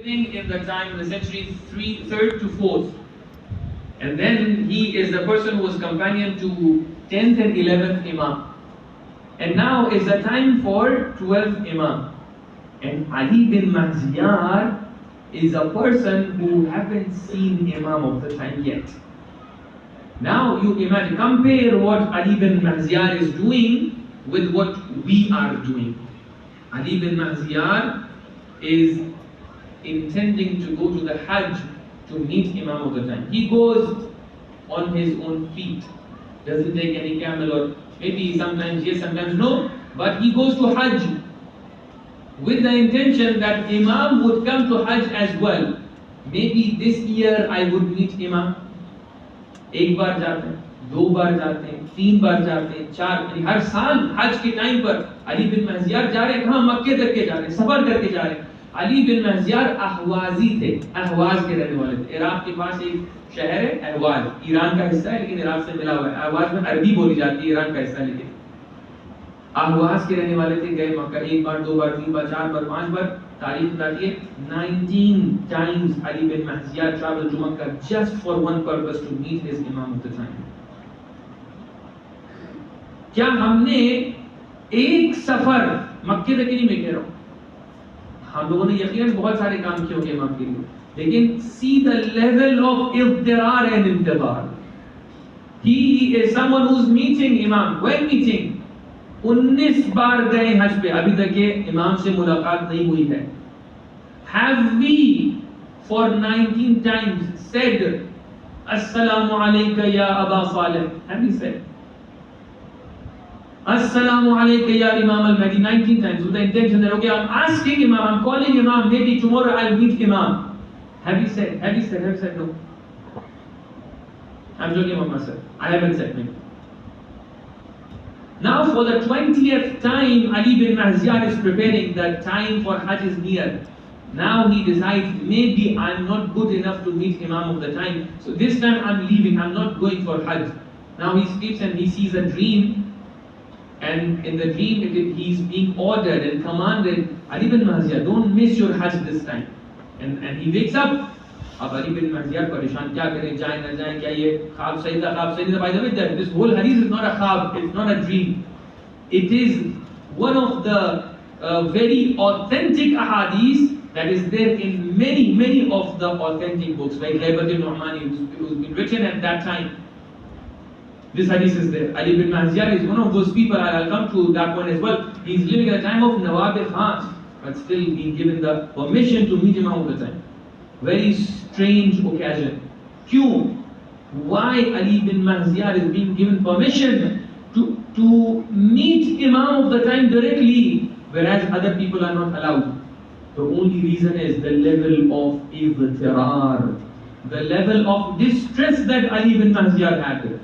in the time, the century 3rd to 4th. And then he is the person who was companion to 10th and 11th Imam. And now is the time for 12th Imam. And Ali bin Mahziyar is a person who haven't seen Imam of the time yet. Now you imagine, compare what Ali bin Mahziyar is doing with what we are doing. Ali bin Mahziyar is intending to go to the Hajj to meet Imam of the time. He goes on his own feet, doesn't take any camel, or maybe sometimes yes, sometimes no, but he goes to Hajj with the intention that Imam would come to Hajj as well. Maybe this year I would meet Imam. एक बार जाते हैं, दो बार जाते हैं, तीन बार जाते हैं, चार, हर साल हज के टाइम पर अली बिन महजियार जा रहे हैं, कहाँ मक्के तक के जा रहे हैं, सफर करके जा रहे हैं। अली बिन महजियार अहवाजी थे, अहवाज के रहने वाले थे। इराक के पास एक शहर है अहवाज, ईरान का हिस्सा है लेकिन इराक से मिला हुआ है। अहवाज में अरबी बोली जाती है, ईरान का हिस्सा है लेकिन अहवाज के रहने वाले थे। गए मक्का एक बार, दो बार, तीन बार, चार बार, पांच बार। तारीख बताती है 19 times Ali bin Mahziyar traveled to Makkah just for one purpose, to meet his Imam of the time. क्या हमने एक सफर मक्के तक ही नहीं कह रहा हूं, हम लोगों ने यकीनन बहुत सारे काम किए होंगे इमाम के लिए, लेकिन see the level of इल्तिरार and इंतजार. He is someone who's meeting Imam. When meeting? 19 बार गए हज पे, अभी तक ये इमाम से मुलाकात नहीं हुई है. Have we for 19 times said Assalamu alayka ya Aba Saleh? Have we said Assalamu alayka ya Imam al-Mahdi 19 times with the intention that okay, I'm asking Imam, I'm calling Imam, maybe tomorrow I'll meet Imam? Have you said? Have you said? Have you said? No. I'm joking about myself. I haven't said maybe. Now for the 20th time, Ali bin Mahziyar is preparing. The time for Hajj is near. Now he decides, maybe I'm not good enough to meet Imam of the time, so this time I'm leaving, I'm not going for Hajj. Now he sleeps and he sees a dream, and in the dream he's being ordered and commanded, Ali bin Mahziyar, don't miss your Hajj this time. And he wakes up. अब अली बिन महजियार परेशान, क्या करें, जाए ना जाए, क्या ये ख्वाब सही था, ख्वाब सही था? By the way, this whole hadith is not a ख्वाब, it's not a dream. It is one of the very authentic ahadith that is there in many of the authentic books, like Ghaibat al-Nu'mani, it was been written at that time. This hadith is there. Ali bin Mahziyar is one of those people, I'll come to that one as well. He's living at the time of Nawab Khan, but still being given the permission to meet Imam of the time. Very strange occasion. Kyun? Why Ali bin Mahziyar is being given permission to meet Imam of the time directly, whereas other people are not allowed? The only reason is the level of iztirar, the level of distress that Ali bin Mahziyar had.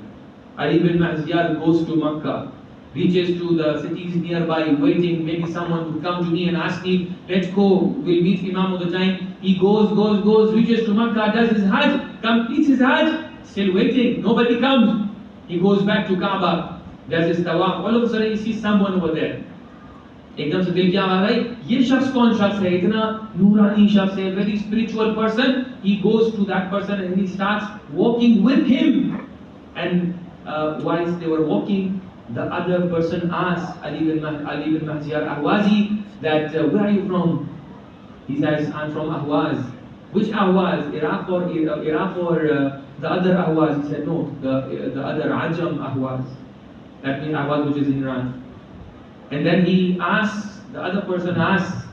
Ali bin Mahziyar goes to Makkah, reaches to the cities nearby, waiting, maybe someone would come to me and ask me, let's go, we'll meet Imam of the time. He goes, reaches to Makkah, does his Hajj, completes his Hajj, still waiting, nobody comes. He goes back to Kaaba, does his tawaf, all of a sudden he sees someone over there. एकदम से दिल क्या आ रहा है, ये शख्स कौन शख्स है, इतना नूरानी शख्स है, very spiritual person. He goes to that person and he starts walking with him. And whilst they were walking, the other person asks Ali bin Mahziyar Ahwazi that where are you from? He says, I'm from Ahwaz. Which Ahwaz? Iraq or the other Ahwaz? He said, no, the other Ajam Ahwaz. That means Ahwaz, which is in Iran. And then he asks, the other person asks,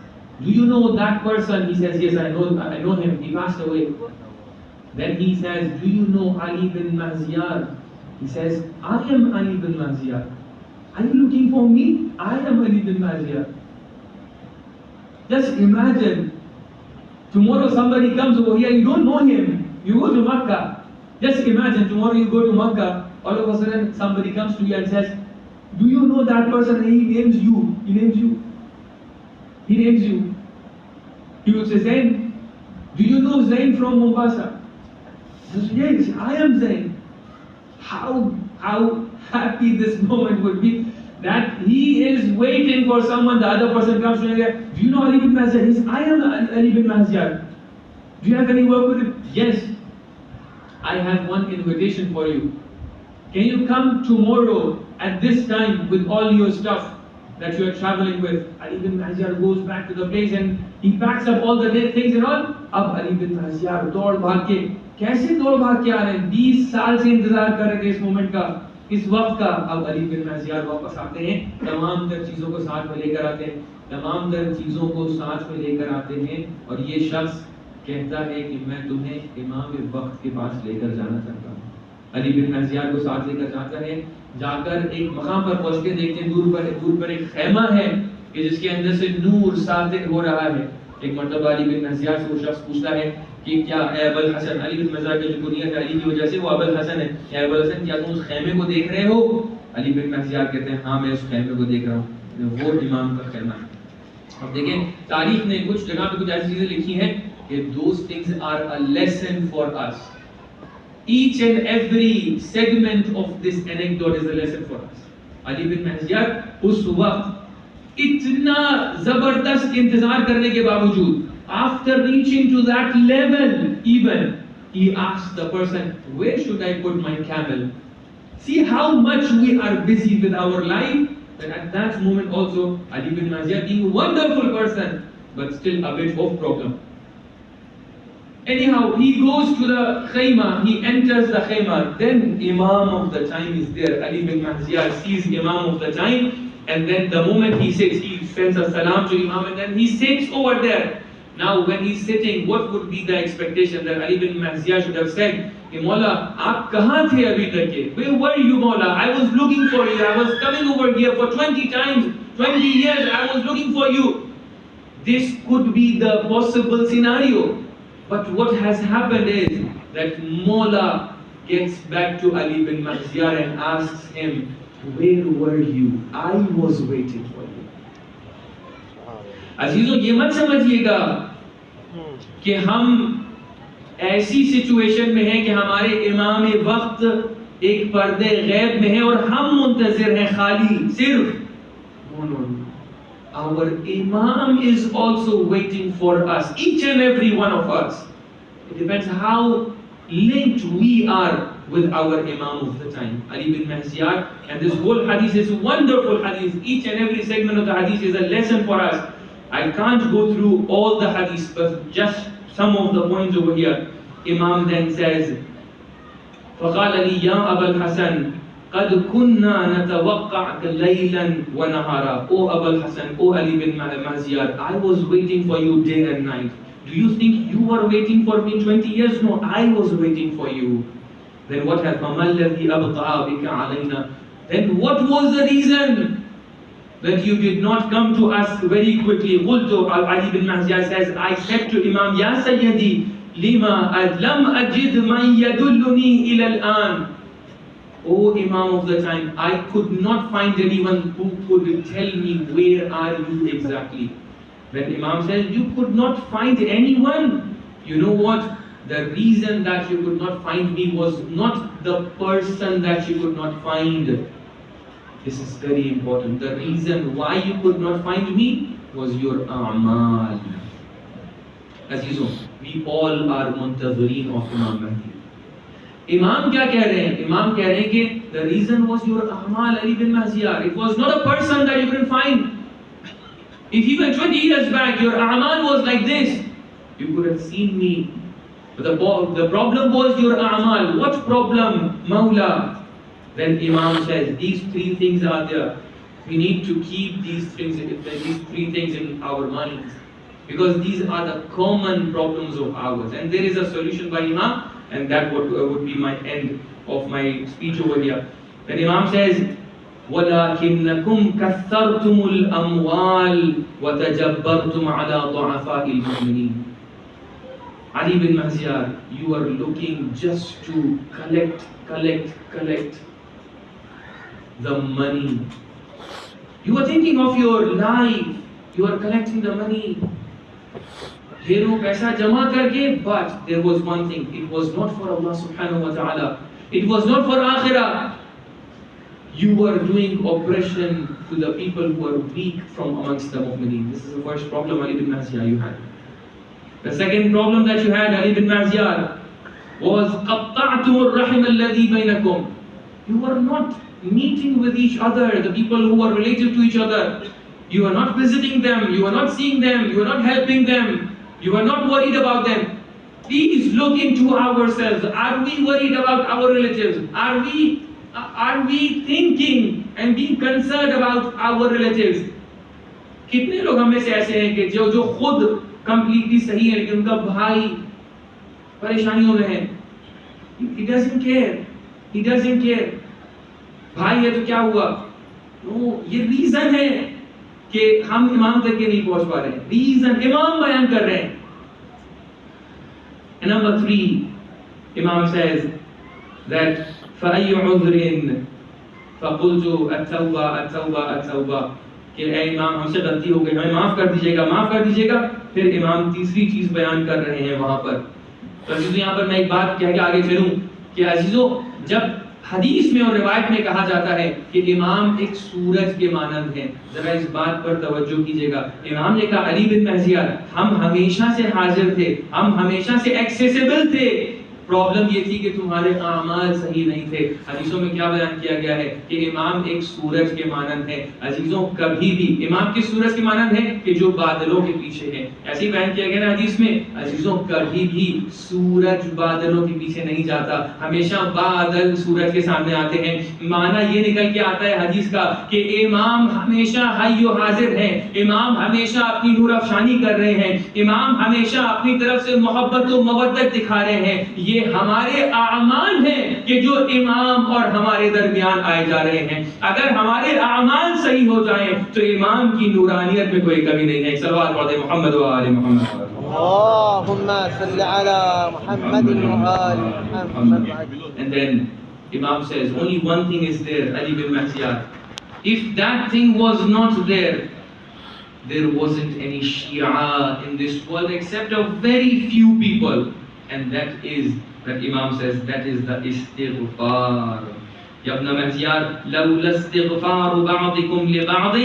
do you know that person? He says, yes, I know him, he passed away. Then he says, do you know Ali bin Mahziyar? He says, I am Ali bin Mahziyar. Are you looking for me? I am Ali bin Mahziyar. Just imagine, tomorrow somebody comes over here, you don't know him, you go to Makkah. Just imagine, tomorrow you go to Makkah, all of a sudden somebody comes to you and says, do you know that person? And he names you. He would say, Zain, do you know Zain from Mombasa? I said, yes, I am Zain. How happy this moment would be that he is waiting for someone, the other person comes to him, do you know Ali bin Mahziyar? He says, I am Ali bin Mahziyar. Do you have any work with him? Yes. I have one invitation for you. Can you come tomorrow at this time with all your stuff that you are traveling with? Ali bin Mahziyar goes back to the place and he packs up all the things and all. अब Ali bin Mahziyar दौड़ भाग के कैसे दौड़ भाग के आ रहे हैं? 20 साल से इंतजार कर रहे थे इस मोमेंट का, इस वक्त का. अब अली बिन महजियार वापस आते हैं, तमाम तर चीज़ों को साथ में लेकर आते हैं, तमाम तर चीज़ों को साथ में लेकर आते हैं, और ये शख्स कहता है कि मैं तुम्हें इमाम वक्त के पास लेकर जाना चाहता हूँ. अली बिन महजियार को साथ लेकर जाता है, जाकर एक मकाम पर पहुँचते देखते हैं दूर पर एक खैमा है कि जिसके अंदर से नूर सातिक हो रहा है. एक मर्तबा अली बिन महजियार से वो शख्स पूछता है कि क्या अबुल हसन, अली बिन महजियार की जो कुनियत है अली की वजह से वो अबुल हसन है, या अबुल हसन क्या तुम उस खैमे को देख रहे हो? अली बिन महजियार कहते हैं हाँ मैं उस खैमे को देख रहा हूँ, वो इमाम का खैमा है. अब देखें तारीख ने कुछ जगह पे कुछ ऐसी चीजें लिखी हैं कि those things are a lesson for us. Each and every segment of this anecdote is a lesson for us. Ali बिन महजियार उस वक्त इतना जबरदस्त इंतजार करने के बावजूद, after reaching to that level, even he asked the person, where should I put my camel? See how much we are busy with our life, that at that moment also Ali bin Mahziyar, being a wonderful person but still a bit of problem. Anyhow, he goes to the khayma, he enters the khayma, then Imam of the time is there. Ali bin Mahziyar sees Imam of the time, and then the moment he sits, he sends a salam to Imam, and then he sits over there. Now when he's sitting, what would be the expectation that Ali bin Mahziyar should have said? Maula, aap kahan the abhi tak ke? Where were you, Maula? I was looking for you. I was coming over here for 20 times, 20 years. I was looking for you. This could be the possible scenario. But what has happened is that Maula gets back to Ali bin Mahziyar and asks him, where were you? I was waiting for you. अजीजों ये मत समझिएगा कि हम ऐसी situation में हैं कि हमारे इमाम वक्त एक पर्दे गैब में है और हम मुंतजिर हैं खाली सिर्फ. No. Our Imam is also waiting for us, each and every one of us. It depends how linked we are with our Imam of the time, Ali bin Mahziyar. And this whole hadith is a wonderful hadith. Each and every segment of the hadith is a lesson for us. I can't go through all the hadiths, but just some of the points over here. Imam then says, فَقَالَ لِي يَا أَبَا الْحَسَنِ قَدْ كُنَّا نَتَوَقَّعْكَ لَيْلًا وَنَهَارًا. O Abul Hasan, O Ali bin Mahziyar, I was waiting for you day and night. Do you think you were waiting for me 20 years? No, I was waiting for you. Then what happened? فَمَا الَّذِي أَبْطَعَ بِكَ عَلَيْنَا. Then what was the reason that you did not come to us very quickly? قُلْتُ, Ali bin Mahziyar says, I said to Imam, Ya Sayyidi, لِمَا لَمْ أَجِدْ مَنْ يَدُلُّنِي إِلَى الْآنِ. O Imam of the time, I could not find anyone who could tell me where are you exactly. When Imam says, you could not find anyone, you know what? The reason that you could not find me was not the person that you could not find. This is very important. The reason why you could not find me was your a'mal. As you know, we all are muntazireen of Imam Mahdi. Imam क्या कह रहे हैं? Imam कह रहे हैं कि the reason was your a'mal, Ali bin Mahziyar. It was not a person that you couldn't find. If even 20 years back your a'mal was like this, you could have seen me. But the problem was your a'mal. What problem, Mawla? Then Imam says, these three things are there. We need to keep these three things in our minds, because these are the common problems of ours. And there is a solution by Imam, and that would be my end of my speech over here. Then Imam says, وَلَكِنَّكُمْ كَثَّرْتُمُ الْأَمْوَالِ وَتَجَبَّرْتُمْ عَلَى ضُعَفَاءِ الْمُؤْمِنِينَ. Ali bin Mahziyar, you are looking just to collect the money. You are thinking of your life. You are collecting the money. ढेरों पैसा जमा करके, but there was one thing. It was not for Allah subhanahu wa ta'ala. It was not for akhirah. You were doing oppression to the people who are weak from amongst the mu'mineen. This is the first problem Ali bin Mahziyar you had. The second problem that you had, Ali bin Mazyar, was قَطَّعْتُمُ الرَّحِمَ الَّذِي بَيْنَكُمْ. You were not meeting with each other, the people who were related to each other. You were not visiting them, you were not seeing them, you were not helping them, you were not worried about them. Please look into ourselves. Are we worried about our relatives? Are we thinking and being concerned about our relatives? کتنے لوگ ہم میں سے ایسے ہیں کہ جو خود کمپلیٹلی صحیح ہے لیکن ان کا بھائی پریشانیوں میں ہے. He doesn't care. بھائی ہے تو کیا ہوا؟ یہ ریزن ہے کہ ہم امام تک کے نہیں پہنچ پا رہے ہیں. ریزن امام بیان کر رہے ہیں. And number 3, Imam says that فَأَيُّ عُذْرٍ فَقُلْتُ التَّوْبَةَ کہ اے امام ہم سے غلطی ہو گئی، ہمیں معاف کر دیجیے گا. پھر امام تیسری چیز بیان کر رہے ہیں وہاں پر. تو عزیزو یہاں پر میں ایک بات کہہ کے آگے چلوں کہ عزیزو جب حدیث میں اور روایت میں کہا جاتا ہے کہ امام ایک سورج کے مانند ہیں، ذرا اس بات پر توجہ کیجیے گا. امام نے کہا علی بن مہزیار ہم ہمیشہ سے حاضر تھے، ہم ہمیشہ سے ایکسیسیبل تھے، پرابلم یہ تھی کہ تمہارے اعمال صحیح نہیں تھے. حدیثوں میں کیا بیان کیا گیا ہے کہ امام ایک سورج کے مانند ہے. عزیزوں کبھی بھی امام کس سورج کے مانند ہے کہ جو بادلوں کے پیچھے ہے. ایسے ہی بیان کیا گیا نا حدیث میں. عزیزوں کبھی بھی سورج بادلوں کے پیچھے نہیں جاتا، ہمیشہ بادل سورج کے سامنے آتے ہیں. معنی یہ نکل کے آتا ہے حدیث کا کہ امام ہمیشہ حی و حاضر ہیں، امام ہمیشہ اپنی نور افشانی کر رہے ہیں، امام ہمیشہ اپنی طرف سے محبت و مودت دکھا رہے ہیں. یہ ہمارے اعمال ہیں کہ جو امام اور ہمارے درمیان آئے جا رہے ہیں. اگر ہمارے اعمال صحیح ہو جائیں تو امام کی نورانیت میں کوئی کمی نہیں ہے. صلوات پڑھیں محمد و آل محمد. اللهم صل على محمد وآل محمد. And then Imam says only one thing is there, Ali bin Mazyar. If that thing was not there, there wasn't any Shia in this world except a very few people, and that is that Imam says that is the istighfar. Ya ibn Mazyar lawla istighfar ba'dikum li ba'd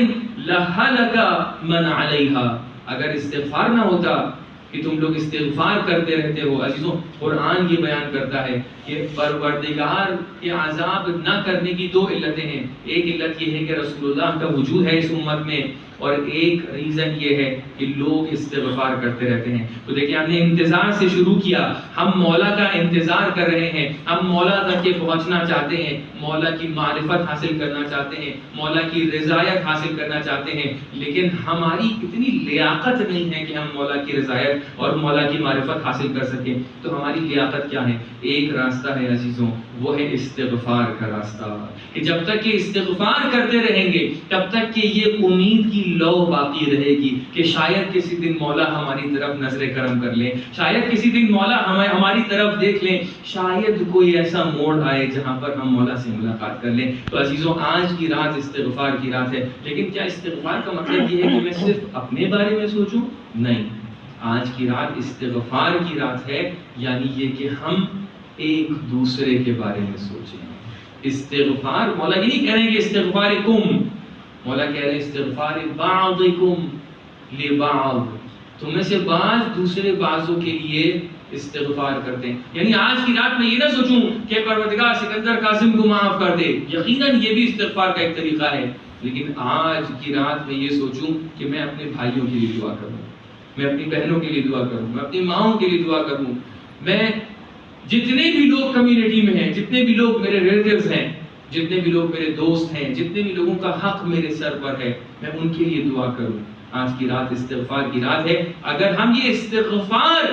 lahalaka man 'alayha. اگر استغفار نہ ہوتا کہ تم لوگ استغفار کرتے رہتے ہو. عزیزوں قرآن یہ بیان کرتا ہے کہ پروردگار کے عذاب نہ کرنے کی 2 علتیں ہیں. ایک علت یہ ہے کہ رسول اللہ کا وجود ہے اس امت میں، اور ایک ریزن یہ ہے کہ لوگ استغفار کرتے رہتے ہیں. تو دیکھیں ہم نے انتظار سے شروع کیا، ہم مولا کا انتظار کر رہے ہیں، ہم مولا تک کے پہنچنا چاہتے ہیں، مولا کی معرفت حاصل کرنا چاہتے ہیں، مولا کی رضایت حاصل کرنا چاہتے ہیں. لیکن ہماری اتنی لیاقت نہیں ہے کہ ہم مولا کی رضایت اور مولا کی معرفت حاصل کر سکیں. تو ہماری لیاقت کیا ہے؟ ایک راستہ ہے عزیزوں، وہ ہے استغفار کا راستہ. کہ جب تک کہ استغفار کرتے رہیں گے تب تک کہ یہ امید کی لو باقی رہے گی کہ شاید کسی دن مولا ہماری طرف نظر کرم کر لیں، شاید کسی دن مولا ہماری طرف دیکھ لیں، شاید کوئی ایسا موڑ آئے جہاں پر ہم مولا سے ملاقات کر لیں. تو عزیزوں آج کی رات استغفار کی رات ہے. لیکن کیا استغفار کا مطلب یہ ہے کہ میں صرف اپنے بارے میں سوچوں؟ نہیں، آج کی رات استغفار کی رات ہے، یعنی یہ کہ ہم ایک دوسرے کے بارے میں سوچیں. استغفار مولا یہ نہیں کہہ رہے ہیں کہ استغفارکم، مولا کہہ رہے ہیں استغفار بعضکم لبعض، تم میں سے بعض دوسرے بعضوں کے لیے استغفار کرتے ہیں. یعنی آج کی رات میں یہ نہ سوچوں کہ پروردگار سکندر قاسم کو معاف کر دے، یقیناً یہ بھی استغفار کا ایک طریقہ ہے. لیکن آج کی رات میں یہ سوچوں کہ میں اپنے بھائیوں کے لیے دعا کروں، میں اپنی بہنوں کے لیے دعا کروں، میں اپنی ماؤں کے لیے دعا کروں، میں جتنے بھی لوگ کمیونٹی میں ہیں، جتنے بھی لوگ میرے ریلیٹیوز ہیں، جتنے بھی لوگ میرے دوست ہیں، جتنے بھی لوگوں کا حق میرے سر پر ہے، میں ان کے لیے دعا کروں. آج کی رات استغفار کی رات ہے. اگر ہم یہ استغفار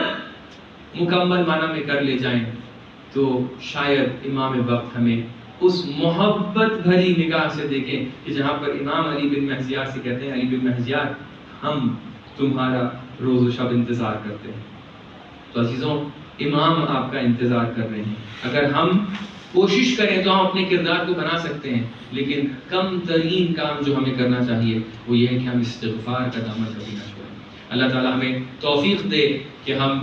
مکمل معنی میں کر لے جائیں تو شاید امام وقت ہمیں اس محبت بھری نگاہ سے دیکھیں کہ جہاں پر امام علی بن مہزیار سے کہتے ہیں علی بن مہزیار ہم تمہارا روز و شب انتظار کرتے ہیں. تو عزیزوں امام آپ کا انتظار کر رہے ہیں. اگر ہم کوشش کریں تو ہم اپنے کردار کو بنا سکتے ہیں، لیکن کم ترین کام جو ہمیں کرنا چاہیے وہ یہ ہے کہ ہم استغفار کا دامن کبھی نہ چھوڑیں. اللہ تعالیٰ ہمیں توفیق دے کہ ہم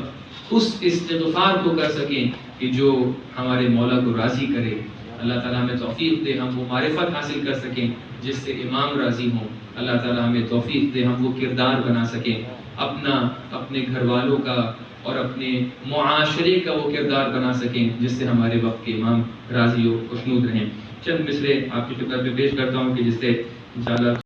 اس استغفار کو کر سکیں کہ جو ہمارے مولا کو راضی کرے. اللہ تعالیٰ ہمیں توفیق دے ہم وہ معرفت حاصل کر سکیں جس سے امام راضی ہوں. اللہ تعالیٰ ہمیں توفیق دے ہم وہ کردار بنا سکیں اپنا، اپنے گھر والوں کا اور اپنے معاشرے کا وہ کردار بنا سکیں جس سے ہمارے وقت کے امام راضی و خوشنود رہیں۔ چند مصرے آپ کی خدمت میں پیش کرتا ہوں کہ جس سے انشاءاللہ